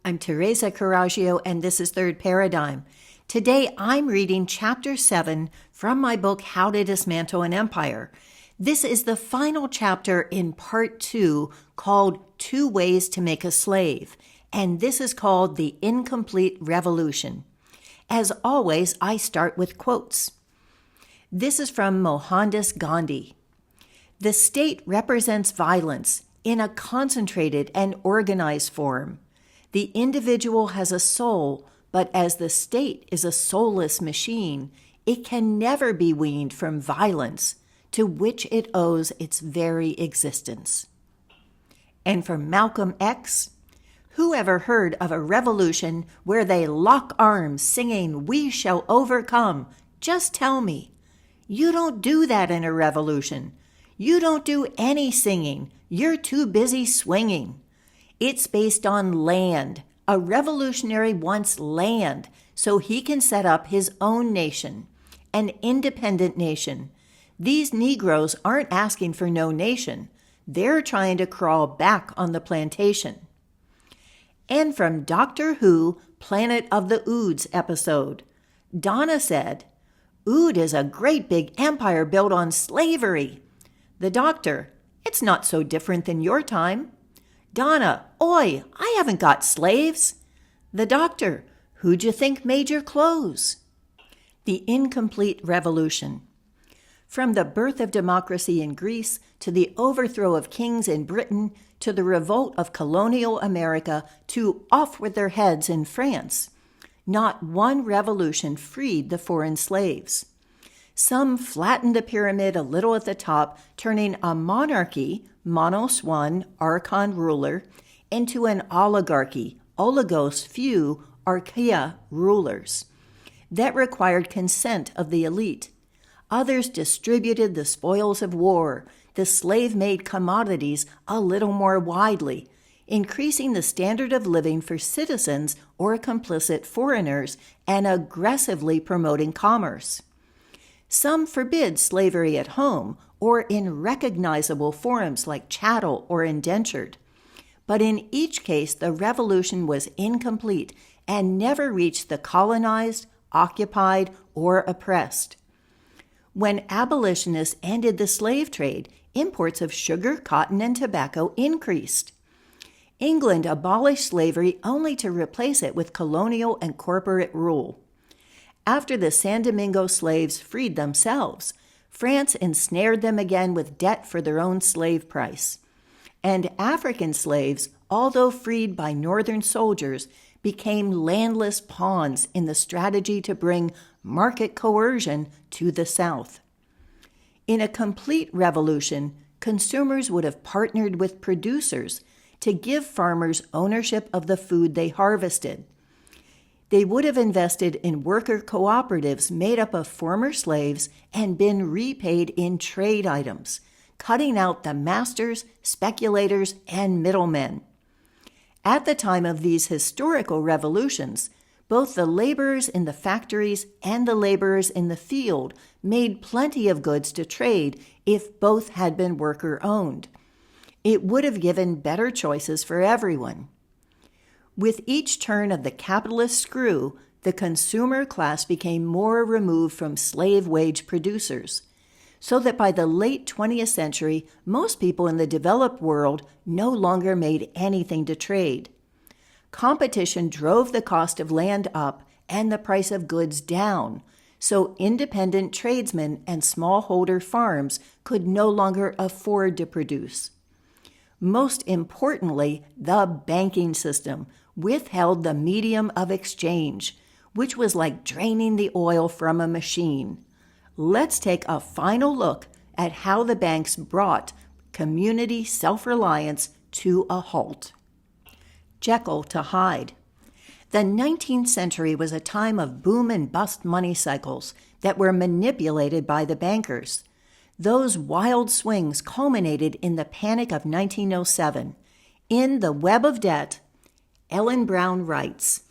I'm Teresa Coraggio, and this is Third Paradigm. Today, I'm reading Chapter 7 from my book, How to Dismantle an Empire. This is the final chapter in Part 2 called 2 Ways to Make a Slave, and this is called The Incomplete Revolution. As always, I start with quotes. This is from Mohandas Gandhi. The state represents violence in a concentrated and organized form. The individual has a soul, but as the state is a soulless machine, it can never be weaned from violence, to which it owes its very existence. And from Malcolm X, who ever heard of a revolution where they lock arms singing, "We shall overcome"? Just tell me. You don't do that in a revolution. You don't do any singing. You're too busy swinging. It's based on land. A revolutionary wants land so he can set up his own nation, an independent nation. These Negroes aren't asking for no nation. They're trying to crawl back on the plantation. And from Doctor Who, Planet of the Oods episode, Donna said, "Ood is a great big empire built on slavery." The doctor, "It's not so different than your time." Donna, "Oi, I haven't got slaves." The doctor, "Who'd you think made your clothes?" The Incomplete Revolution. From the birth of democracy in Greece to the overthrow of kings in Britain to the revolt of colonial America to off with their heads in France, not one revolution freed the foreign slaves. Some flattened the pyramid a little at the top, turning a monarchy, monos one, archon ruler, into an oligarchy, oligos few, archaea rulers. That required consent of the elite. Others distributed the spoils of war, the slave-made commodities, a little more widely, increasing the standard of living for citizens or complicit foreigners and aggressively promoting commerce. Some forbid slavery at home or in recognizable forms like chattel or indentured. But in each case, the revolution was incomplete and never reached the colonized, occupied, or oppressed. When abolitionists ended the slave trade, imports of sugar, cotton, and tobacco increased. England abolished slavery only to replace it with colonial and corporate rule. After the San Domingo slaves freed themselves, France ensnared them again with debt for their own slave price. And African slaves, although freed by northern soldiers, became landless pawns in the strategy to bring market coercion to the South. In a complete revolution, consumers would have partnered with producers to give farmers ownership of the food they harvested. They would have invested in worker cooperatives made up of former slaves and been repaid in trade items, cutting out the masters, speculators, and middlemen. At the time of these historical revolutions, both the laborers in the factories and the laborers in the field made plenty of goods to trade if both had been worker-owned. It would have given better choices for everyone. With each turn of the capitalist screw, the consumer class became more removed from slave wage producers, so that by the late 20th century, most people in the developed world no longer made anything to trade. Competition drove the cost of land up and the price of goods down, so independent tradesmen and smallholder farms could no longer afford to produce. Most importantly, the banking system withheld the medium of exchange, which was like draining the oil from a machine. Let's take a final look at how the banks brought community self-reliance to a halt. Jekyll to Hyde. The 19th century was a time of boom and bust money cycles that were manipulated by the bankers. Those wild swings culminated in the Panic of 1907. In The Web of Debt, Ellen Brown writes,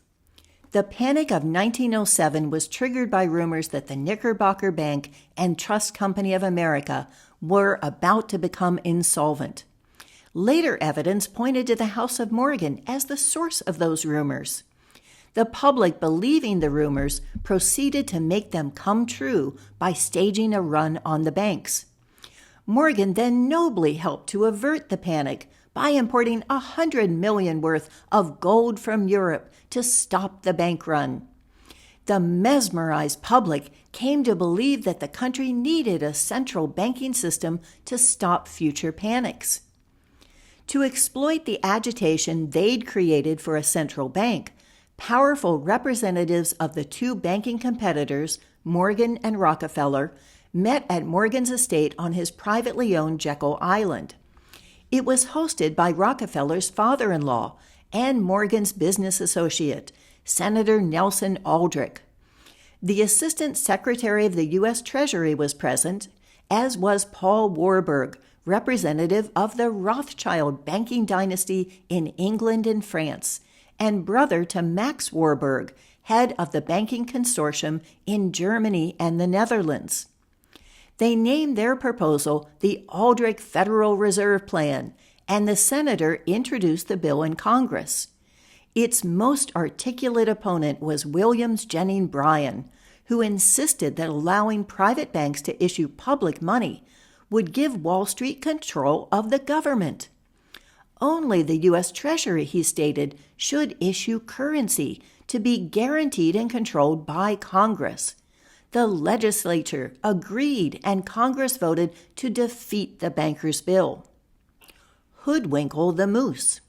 "The Panic of 1907 was triggered by rumors that the Knickerbocker Bank and Trust Company of America were about to become insolvent. Later evidence pointed to the House of Morgan as the source of those rumors. The public, believing the rumors, proceeded to make them come true by staging a run on the banks. Morgan then nobly helped to avert the panic by importing $100 million worth of gold from Europe to stop the bank run. The mesmerized public came to believe that the country needed a central banking system to stop future panics. To exploit the agitation they'd created for a central bank, powerful representatives of the two banking competitors, Morgan and Rockefeller, met at Morgan's estate on his privately owned Jekyll Island. It was hosted by Rockefeller's father-in-law and Morgan's business associate, Senator Nelson Aldrich. The Assistant Secretary of the U.S. Treasury was present, as was Paul Warburg, representative of the Rothschild banking dynasty in England and France, and brother to Max Warburg, head of the banking consortium in Germany and the Netherlands. They named their proposal the Aldrich Federal Reserve Plan, and the senator introduced the bill in Congress. Its most articulate opponent was William Jennings Bryan, who insisted that allowing private banks to issue public money would give Wall Street control of the government. Only the U.S. Treasury, he stated, should issue currency to be guaranteed and controlled by Congress. The legislature agreed, and Congress voted to defeat the bankers' bill. Hoodwinkle the moose.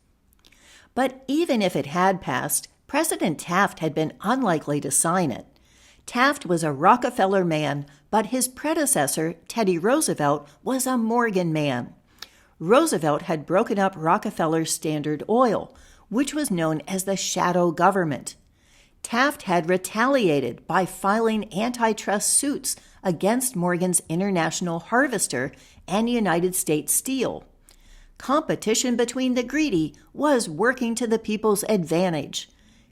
But even if it had passed, President Taft had been unlikely to sign it. Taft was a Rockefeller man, but his predecessor, Teddy Roosevelt, was a Morgan man. Roosevelt had broken up Rockefeller's Standard Oil, which was known as the shadow government. Taft had retaliated by filing antitrust suits against Morgan's International Harvester and United States Steel. Competition between the greedy was working to the people's advantage.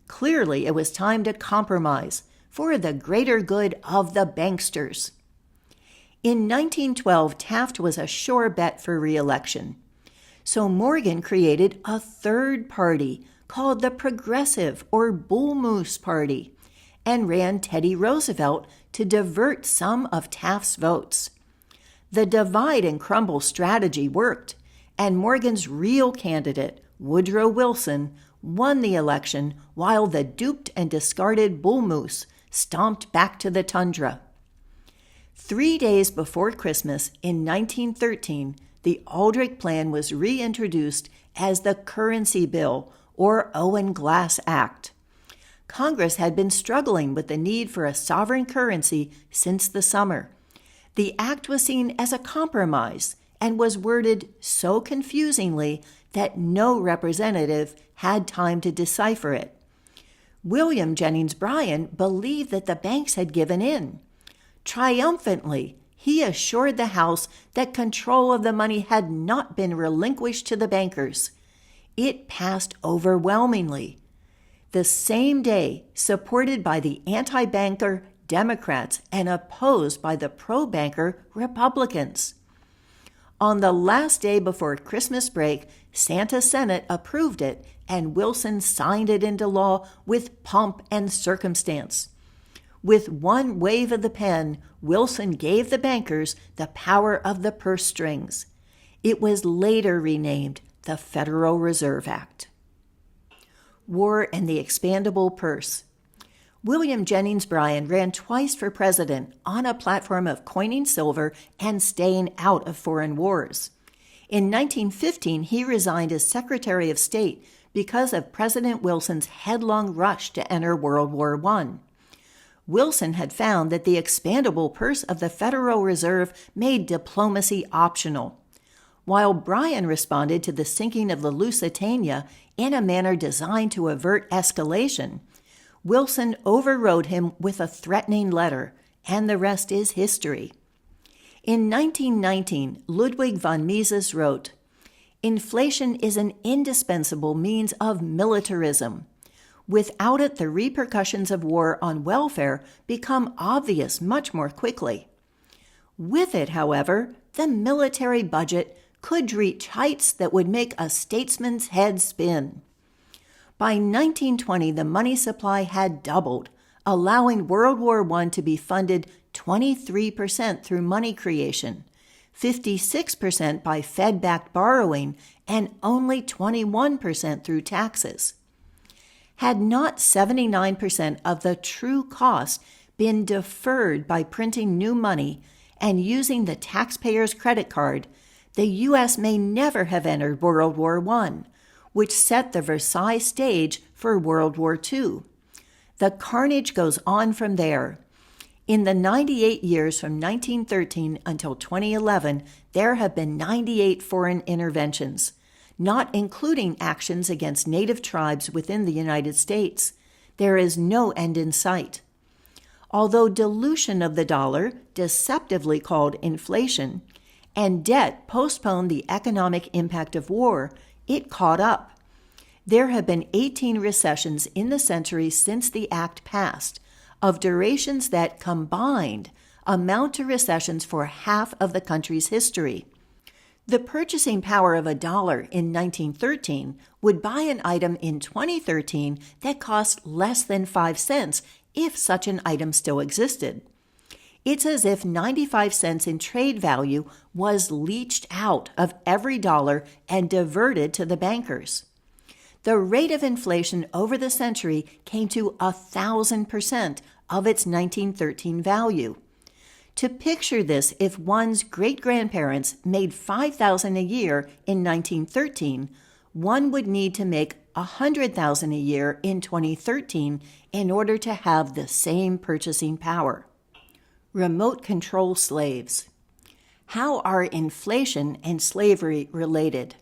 Clearly, it was time to compromise for the greater good of the banksters. In 1912, Taft was a sure bet for re-election. So Morgan created a third party called the Progressive or Bull Moose Party and ran Teddy Roosevelt to divert some of Taft's votes. The divide and crumble strategy worked, and Morgan's real candidate, Woodrow Wilson, won the election while the duped and discarded Bull Moose stomped back to the tundra. 3 days before Christmas in 1913, the Aldrich Plan was reintroduced as the Currency Bill, or Owen Glass Act. Congress had been struggling with the need for a sovereign currency since the summer. The act was seen as a compromise and was worded so confusingly that no representative had time to decipher it. William Jennings Bryan believed that the banks had given in. Triumphantly, he assured the House that control of the money had not been relinquished to the bankers. It passed overwhelmingly. The same day, supported by the anti-banker Democrats and opposed by the pro-banker Republicans. On the last day before Christmas break, Santa Senate approved it, and Wilson signed it into law with pomp and circumstance. With one wave of the pen, Wilson gave the bankers the power of the purse strings. It was later renamed the Federal Reserve Act. War and the Expandable Purse. William Jennings Bryan ran twice for president on a platform of coining silver and staying out of foreign wars. In 1915, he resigned as Secretary of State because of President Wilson's headlong rush to enter World War I. Wilson had found that the expandable purse of the Federal Reserve made diplomacy optional, while Bryan responded to the sinking of the Lusitania in a manner designed to avert escalation. Wilson overrode him with a threatening letter, and the rest is history. In 1919, Ludwig von Mises wrote, "Inflation is an indispensable means of militarism. Without it, the repercussions of war on welfare become obvious much more quickly. With it, however, the military budget could reach heights that would make a statesman's head spin. By 1920, the money supply had doubled, allowing World War I to be funded 23% through money creation, 56% by Fed-backed borrowing, and only 21% through taxes. Had not 79% of the true cost been deferred by printing new money and using the taxpayer's credit card, the U.S. may never have entered World War I, which set the Versailles stage for World War II. The carnage goes on from there. In the 98 years from 1913 until 2011, there have been 98 foreign interventions, not including actions against native tribes within the United States. There is no end in sight. Although dilution of the dollar, deceptively called inflation, and debt postponed the economic impact of war, it caught up. There have been 18 recessions in the century since the act passed, of durations that combined amount to recessions for half of the country's history. The purchasing power of $1 in 1913 would buy an item in 2013 that cost less than 5 cents if such an item still existed. It's as if 95 cents in trade value was leached out of every dollar and diverted to the bankers. The rate of inflation over the century came to 1,000% of its 1913 value. To picture this, if one's great-grandparents made $5,000 a year in 1913, one would need to make $100,000 a year in 2013 in order to have the same purchasing power. Remote control slaves. How are inflation and slavery related?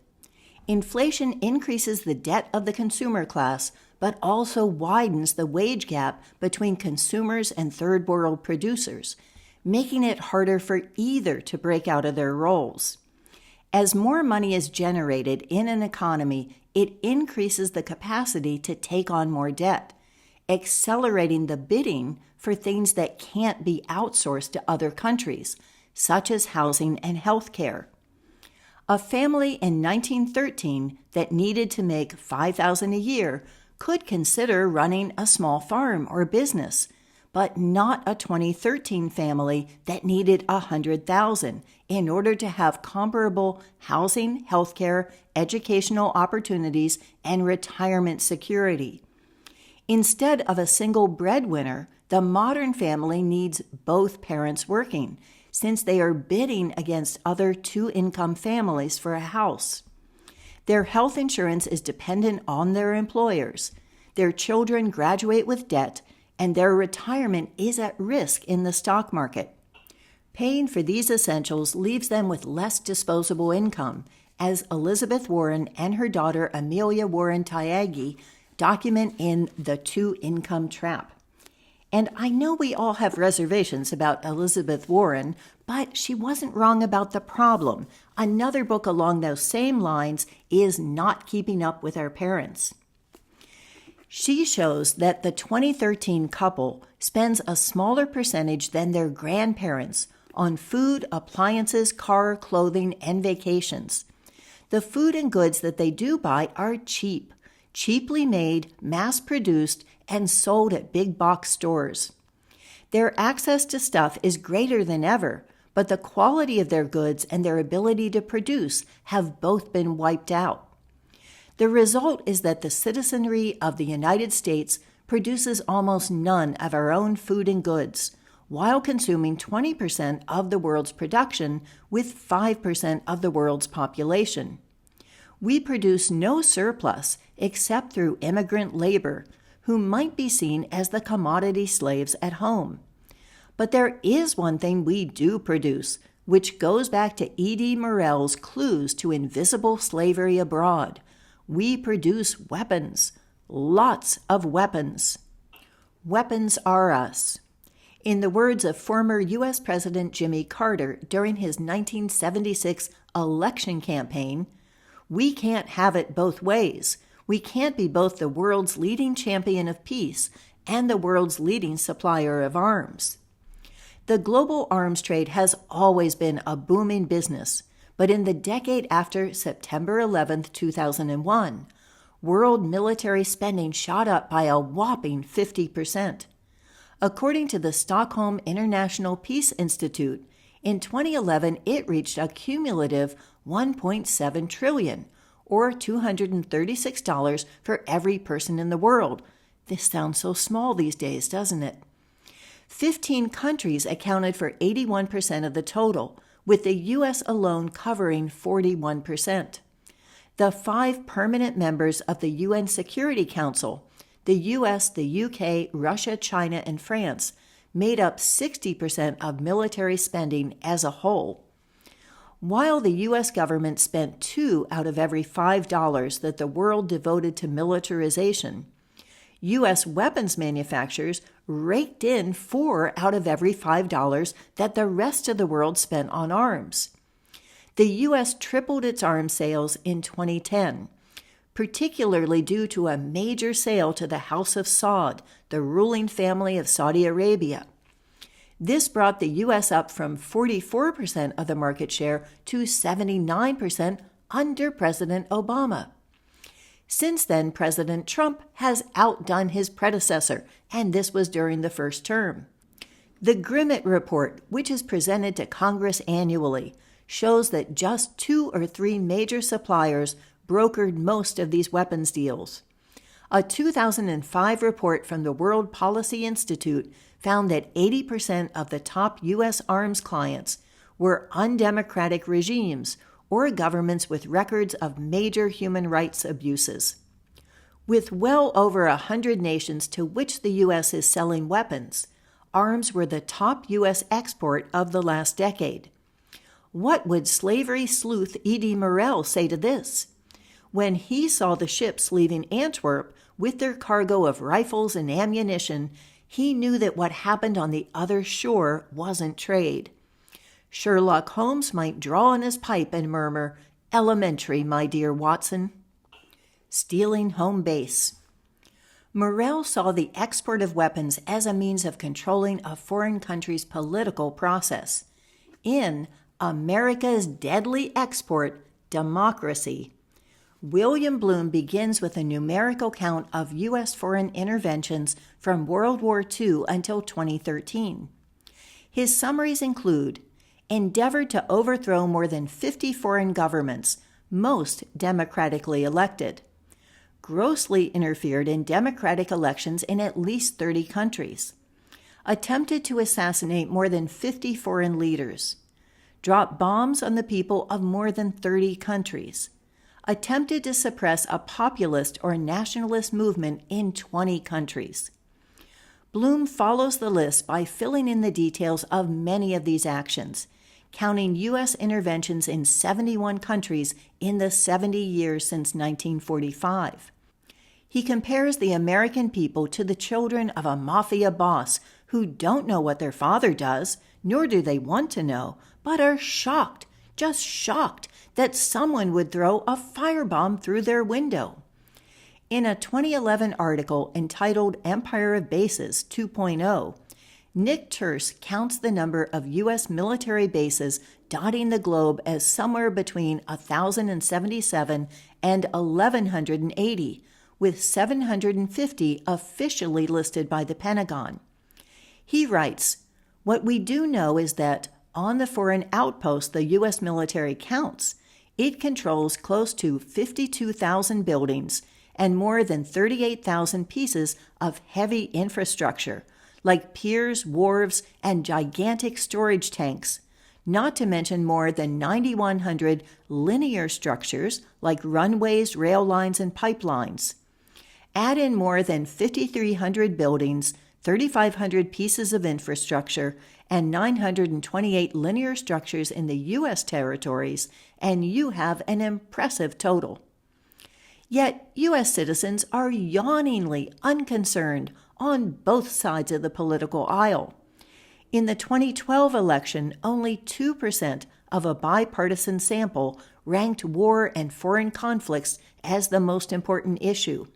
Inflation increases the debt of the consumer class, but also widens the wage gap between consumers and third world producers, making it harder for either to break out of their roles. As more money is generated in an economy, it increases the capacity to take on more debt, accelerating the bidding for things that can't be outsourced to other countries, such as housing and health care. A family in 1913 that needed to make $5,000 a year could consider running a small farm or business, but not a 2013 family that needed $100,000 in order to have comparable housing, healthcare, educational opportunities, and retirement security. Instead of a single breadwinner, the modern family needs both parents working, since they are bidding against other two-income families for a house. Their health insurance is dependent on their employers. Their children graduate with debt, and their retirement is at risk in the stock market. Paying for these essentials leaves them with less disposable income, as Elizabeth Warren and her daughter Amelia Warren Tyagi document in The Two-Income Trap. And I know we all have reservations about Elizabeth Warren, but she wasn't wrong about the problem. Another book along those same lines is Not Keeping Up with Our Parents. She shows that the 2013 couple spends a smaller percentage than their grandparents on food, appliances, car, clothing, and vacations. The food and goods that they do buy are cheap, cheaply made, mass-produced, and sold at big box stores. Their access to stuff is greater than ever, but the quality of their goods and their ability to produce have both been wiped out. The result is that the citizenry of the United States produces almost none of our own food and goods, while consuming 20% of the world's production with 5% of the world's population. We produce no surplus except through immigrant labor, who might be seen as the commodity slaves at home. But there is one thing we do produce, which goes back to E.D. Morell's clues to invisible slavery abroad. We produce weapons, lots of weapons. Weapons are us. In the words of former U.S. President Jimmy Carter during his 1976 election campaign, we can't have it both ways. We can't be both the world's leading champion of peace and the world's leading supplier of arms. The global arms trade has always been a booming business, But in the decade after September 11, 2001, world military spending shot up by a whopping 50%. According to the Stockholm International Peace Institute, in 2011 it reached a cumulative $1.7 trillion, or $236 for every person in the world. This sounds so small these days, doesn't it? 15 countries accounted for 81% of the total, with the U.S. alone covering 41%. The 5 permanent members of the UN Security Council, the U.S., the U.K., Russia, China, and France, made up 60% of military spending as a whole. While the U.S. government spent $2 out of every $5 that the world devoted to militarization, U.S. weapons manufacturers raked in $4 out of every $5 that the rest of the world spent on arms. The U.S. tripled its arms sales in 2010, particularly due to a major sale to the House of Saud, the ruling family of Saudi Arabia. This brought the U.S. up from 44% of the market share to 79% under President Obama. Since then, President Trump has outdone his predecessor, and this was during the first term. The Grimmett Report, which is presented to Congress annually, shows that just 2 or 3 major suppliers brokered most of these weapons deals. A 2005 report from the World Policy Institute found that 80% of the top U.S. arms clients were undemocratic regimes or governments with records of major human rights abuses. With well over 100 nations to which the U.S. is selling weapons, arms were the top U.S. export of the last decade. What would slavery sleuth E.D. Morel say to this? When he saw the ships leaving Antwerp with their cargo of rifles and ammunition, he knew that what happened on the other shore wasn't trade. Sherlock Holmes might draw on his pipe and murmur, "Elementary, my dear Watson." Stealing home base. Morel saw the export of weapons as a means of controlling a foreign country's political process. In America's Deadly Export, Democracy, William Bloom begins with a numerical count of U.S. foreign interventions from World War II until 2013. His summaries include: endeavored to overthrow more than 50 foreign governments, most democratically elected; grossly interfered in democratic elections in at least 30 countries; attempted to assassinate more than 50 foreign leaders; dropped bombs on the people of more than 30 countries; attempted to suppress a populist or nationalist movement in 20 countries. Bloom follows the list by filling in the details of many of these actions, counting U.S. interventions in 71 countries in the 70 years since 1945. He compares the American people to the children of a mafia boss who don't know what their father does, nor do they want to know, but are shocked, just shocked, that someone would throw a firebomb through their window. In a 2011 article entitled Empire of Bases 2.0, Nick Terse counts the number of U.S. military bases dotting the globe as somewhere between 1,077 and 1,180, with 750 officially listed by the Pentagon. He writes, "What we do know is that on the foreign outposts the U.S. military counts, it controls close to 52,000 buildings and more than 38,000 pieces of heavy infrastructure, like piers, wharves, and gigantic storage tanks, not to mention more than 9,100 linear structures like runways, rail lines, and pipelines. Add in more than 5,300 buildings, 3,500 pieces of infrastructure, and 928 linear structures in the U.S. territories, and you have an impressive total." Yet U.S. citizens are yawningly unconcerned on both sides of the political aisle. In the 2012 election, only 2% of a bipartisan sample ranked war and foreign conflicts as the most important issue.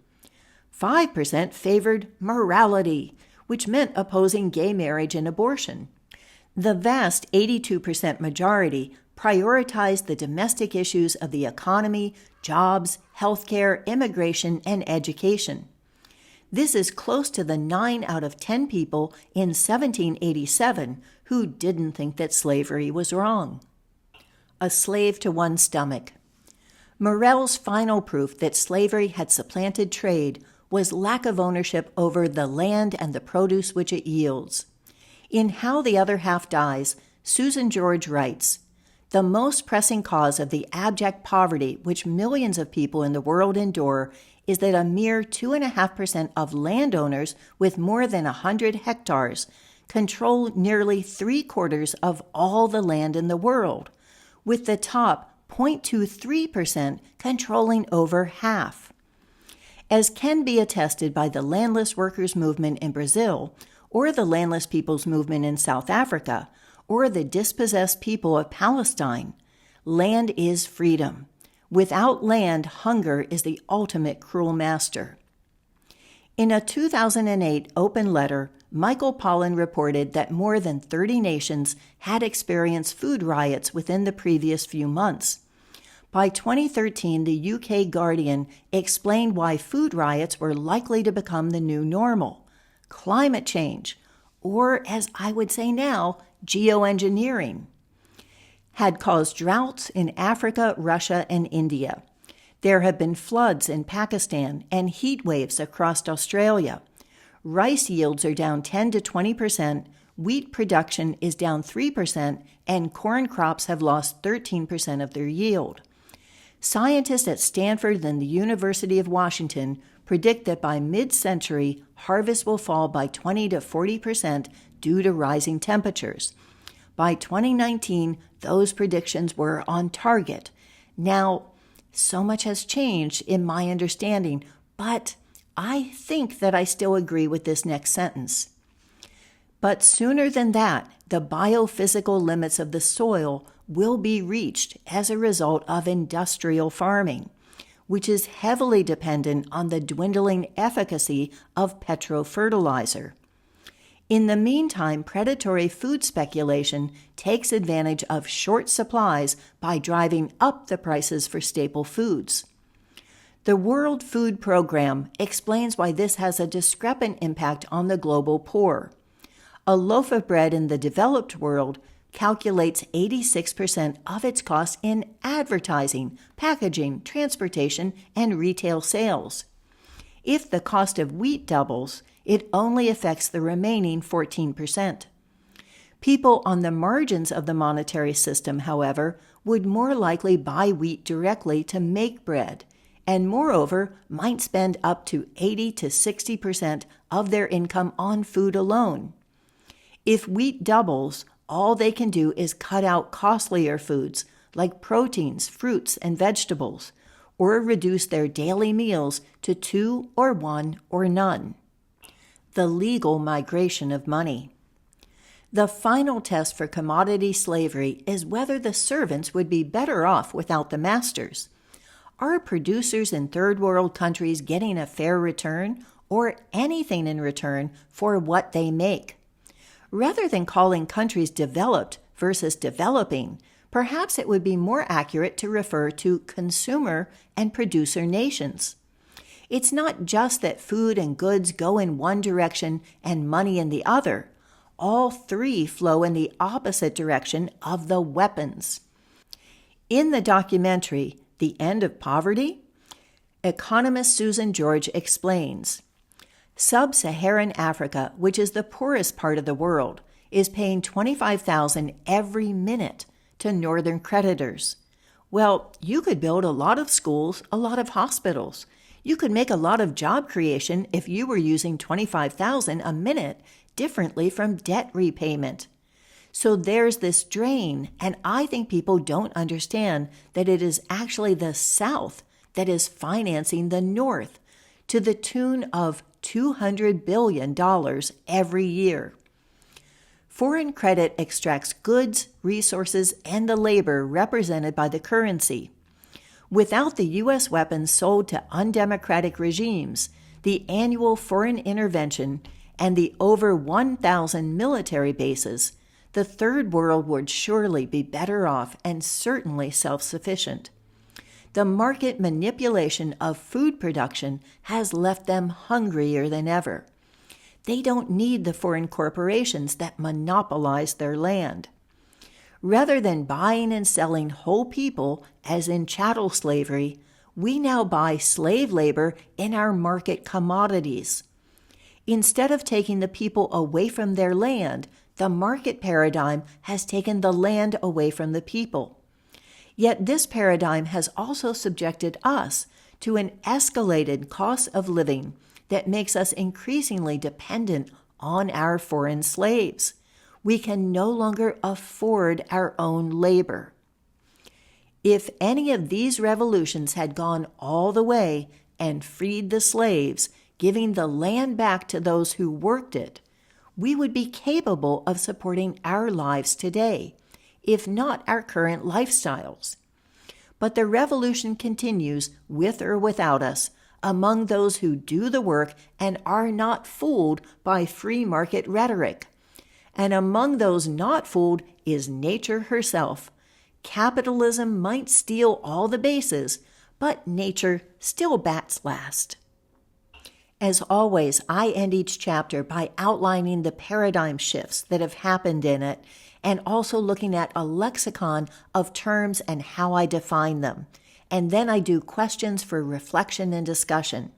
5% favored morality, which meant opposing gay marriage and abortion. The vast 82% majority prioritized the domestic issues of the economy, jobs, healthcare, immigration, and education. This is close to the 9 out of 10 people in 1787 who didn't think that slavery was wrong. A slave to one's stomach. Morell's final proof that slavery had supplanted trade was lack of ownership over the land and the produce which it yields. In How the Other Half Dies, Susan George writes, "The most pressing cause of the abject poverty which millions of people in the world endure is that a mere 2.5% of landowners with more than 100 hectares control nearly 3/4 of all the land in the world, with the top 0.23% controlling over half. As can be attested by the landless workers' movement in Brazil, or the landless people's movement in South Africa, or the dispossessed people of Palestine, land is freedom. Without land, hunger is the ultimate cruel master." In a 2008 open letter, Michael Pollan reported that more than 30 nations had experienced food riots within the previous few months. By 2013, the UK Guardian explained why food riots were likely to become the new normal: climate change, or as I would say now, geoengineering, had caused droughts in Africa, Russia, and India. There have been floods in Pakistan and heat waves across Australia. Rice yields are down 10 to 20%, wheat production is down 3%, and corn crops have lost 13% of their yield. Scientists at Stanford and the University of Washington predict that by mid-century, harvests will fall by 20 to 40% due to rising temperatures. By 2019, those predictions were on target. Now, so much has changed in my understanding, but I think that I still agree with this next sentence. But sooner than that, the biophysical limits of the soil will be reached as a result of industrial farming, which is heavily dependent on the dwindling efficacy of petrofertilizer. In the meantime, predatory food speculation takes advantage of short supplies by driving up the prices for staple foods. The World Food Program explains why this has a discrepant impact on the global poor. A loaf of bread in the developed world calculates 86% of its costs in advertising, packaging, transportation, and retail sales. If the cost of wheat doubles, it only affects the remaining 14%. People on the margins of the monetary system, however, would more likely buy wheat directly to make bread, and moreover might spend up to 80 to 60% of their income on food alone. If wheat doubles, all they can do is cut out costlier foods like proteins, fruits, and vegetables, or reduce their daily meals to 2 or 1 or none. The legal migration of money. The final test for commodity slavery is whether the servants would be better off without the masters. Are producers in third world countries getting a fair return or anything in return for what they make? Rather than calling countries developed versus developing, perhaps it would be more accurate to refer to consumer and producer nations. It's not just that food and goods go in one direction and money in the other. All three flow in the opposite direction of the weapons. In the documentary, The End of Poverty, economist Susan George explains, Sub-Saharan Africa, which is the poorest part of the world, is paying $25,000 every minute to northern creditors. Well, you could build a lot of schools, a lot of hospitals. You could make a lot of job creation if you were using $25,000 a minute differently from debt repayment. So there's this drain, and I think people don't understand that it is actually the South that is financing the North to the tune of $200 billion every year. Foreign credit extracts goods, resources, and the labor represented by the currency. Without the U.S. weapons sold to undemocratic regimes, the annual foreign intervention, and the over 1,000 military bases, the third world would surely be better off and certainly self-sufficient. The market manipulation of food production has left them hungrier than ever. They don't need the foreign corporations that monopolize their land. Rather than buying and selling whole people, as in chattel slavery, we now buy slave labor in our market commodities. Instead of taking the people away from their land, the market paradigm has taken the land away from the people. Yet this paradigm has also subjected us to an escalated cost of living that makes us increasingly dependent on our foreign slaves. We can no longer afford our own labor. If any of these revolutions had gone all the way and freed the slaves, giving the land back to those who worked it, we would be capable of supporting our lives today, if not our current lifestyles. But the revolution continues with or without us among those who do the work and are not fooled by free market rhetoric. And among those not fooled is nature herself. Capitalism might steal all the bases, but nature still bats last. As always, I end each chapter by outlining the paradigm shifts that have happened in it and also looking at a lexicon of terms and how I define them. And then I do questions for reflection and discussion.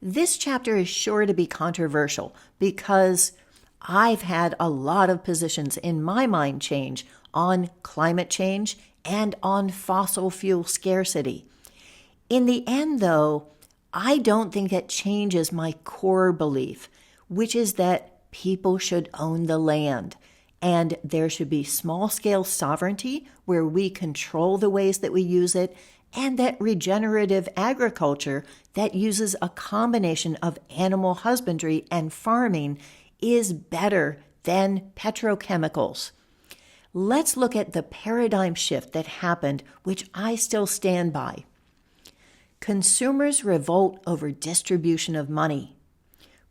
This chapter is sure to be controversial because I've had a lot of positions in my mind change on climate change and on fossil fuel scarcity. In the end, though, I don't think that changes my core belief, which is that people should own the land and there should be small-scale sovereignty where we control the ways that we use it, and that regenerative agriculture that uses a combination of animal husbandry and farming is better than petrochemicals. Let's look at the paradigm shift that happened, which I still stand by. Consumers revolt over distribution of money.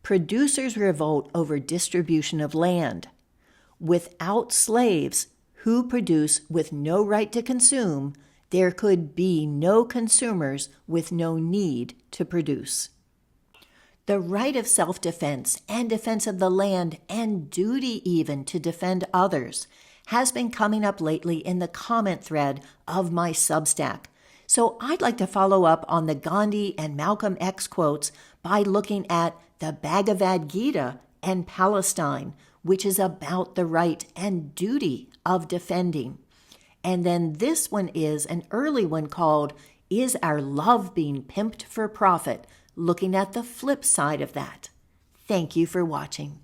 Producers revolt over distribution of land. Without slaves who produce with no right to consume, there could be no consumers with no need to produce. The right of self-defense and defense of the land and duty even to defend others has been coming up lately in the comment thread of my Substack. So I'd like to follow up on the Gandhi and Malcolm X quotes by looking at the Bhagavad Gita and Palestine, which is about the right and duty of defending. And then this one is an early one called, Is Our Love Being Pimped for Profit? Looking at the flip side of that. Thank you for watching.